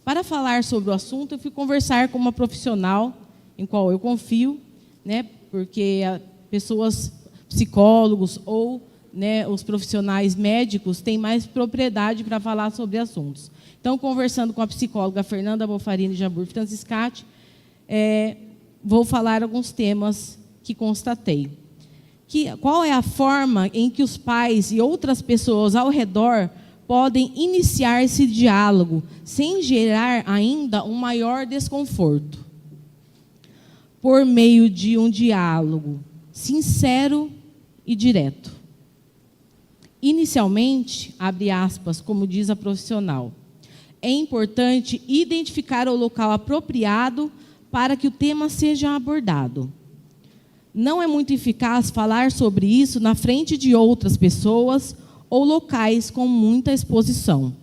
Para falar sobre o assunto, eu fui conversar com uma profissional em qual eu confio, né, porque pessoas, psicólogos ou, né, os profissionais médicos têm mais propriedade para falar sobre assuntos. Então, conversando com a psicóloga Fernanda Bofarini Jabur Franciscati, vou falar alguns temas que constatei. Qual é a forma em que os pais e outras pessoas ao redor podem iniciar esse diálogo sem gerar ainda um maior desconforto? Por meio de um diálogo sincero e direto. Inicialmente, abre aspas, como diz a profissional, é importante identificar o local apropriado para que o tema seja abordado. Não é muito eficaz falar sobre isso na frente de outras pessoas ou locais com muita exposição.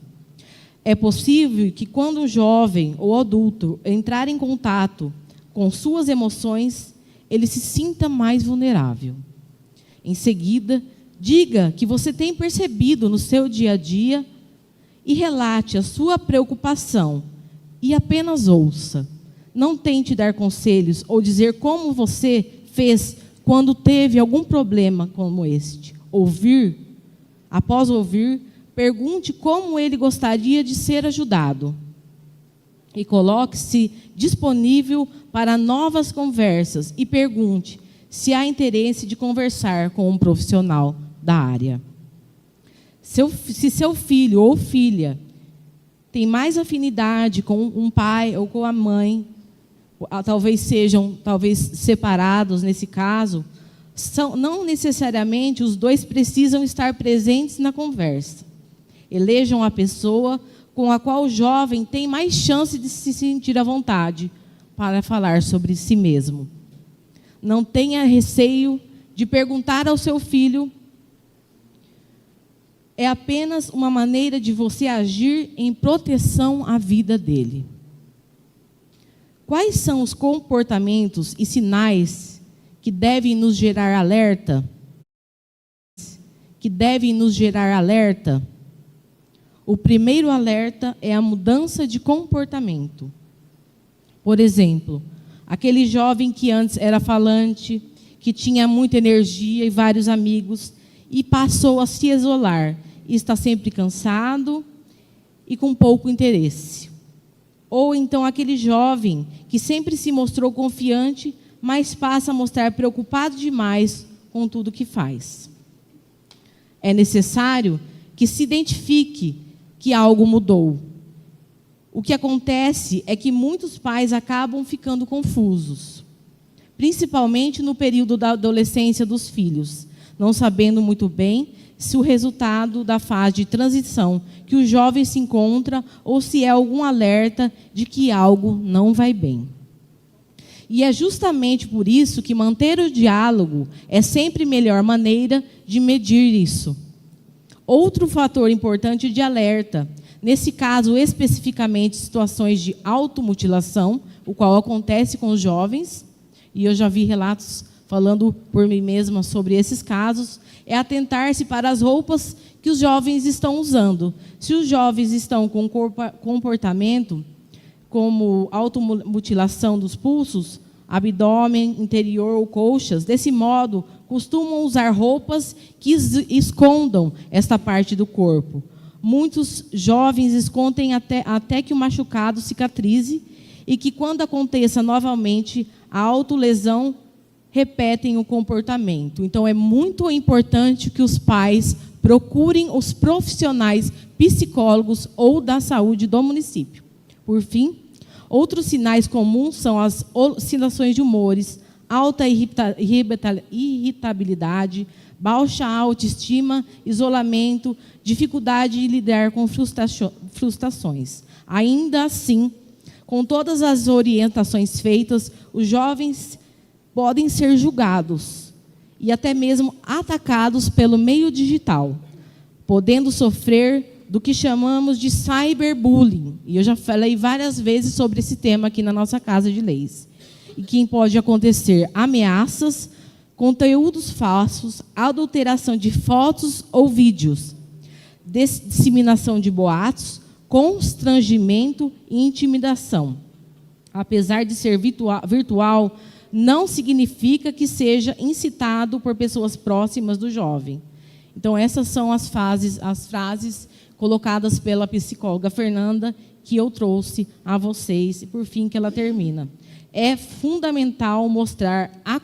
É possível que quando um jovem ou adulto entrar em contato com suas emoções, ele se sinta mais vulnerável. Em seguida, diga que você tem percebido no seu dia a dia e relate a sua preocupação e apenas ouça. Não tente dar conselhos ou dizer como você fez quando teve algum problema como este. Após ouvir, pergunte como ele gostaria de ser ajudado. E coloque-se disponível para novas conversas e pergunte se há interesse de conversar com um profissional da área. Se seu filho ou filha tem mais afinidade com um pai ou com a mãe, talvez sejam separados nesse caso, não necessariamente os dois precisam estar presentes na conversa. Elejam a pessoa com a qual o jovem tem mais chance de se sentir à vontade para falar sobre si mesmo. Não tenha receio de perguntar ao seu filho. É apenas uma maneira de você agir em proteção à vida dele. Quais são os comportamentos e sinais que devem nos gerar alerta? O primeiro alerta é a mudança de comportamento. Por exemplo, aquele jovem que antes era falante, que tinha muita energia e vários amigos, e passou a se isolar, e está sempre cansado e com pouco interesse. Ou então aquele jovem que sempre se mostrou confiante, mas passa a mostrar preocupado demais com tudo que faz. É necessário que se identifique que algo mudou. O que acontece é que muitos pais acabam ficando confusos, principalmente no período da adolescência dos filhos, não sabendo muito bem se o resultado da fase de transição que o jovem se encontra ou se é algum alerta de que algo não vai bem. E é justamente por isso que manter o diálogo é sempre a melhor maneira de medir isso. Outro fator importante de alerta, nesse caso especificamente situações de automutilação, o qual acontece com os jovens, e eu já vi relatos falando por mim mesma sobre esses casos, é atentar-se para as roupas que os jovens estão usando. Se os jovens estão com comportamento como automutilação dos pulsos, abdômen, interior ou coxas, desse modo, costumam usar roupas que escondam esta parte do corpo. Muitos jovens escondem até que o machucado cicatrize e que, quando aconteça novamente a autolesão, repetem o comportamento. Então, é muito importante que os pais procurem os profissionais psicólogos ou da saúde do município. Por fim, outros sinais comuns são as oscilações de humores, alta irritabilidade, baixa autoestima, isolamento, dificuldade de lidar com frustrações. Ainda assim, com todas as orientações feitas, os jovens podem ser julgados e até mesmo atacados pelo meio digital, podendo sofrer do que chamamos de cyberbullying. E eu já falei várias vezes sobre esse tema aqui na nossa Casa de Leis. E que pode acontecer ameaças, conteúdos falsos, adulteração de fotos ou vídeos, disseminação de boatos, constrangimento e intimidação. Apesar de ser virtual, não significa que seja incitado por pessoas próximas do jovem. Então, essas são as frases colocadas pela psicóloga Fernanda, que eu trouxe a vocês, e por fim que ela termina. É fundamental mostrar a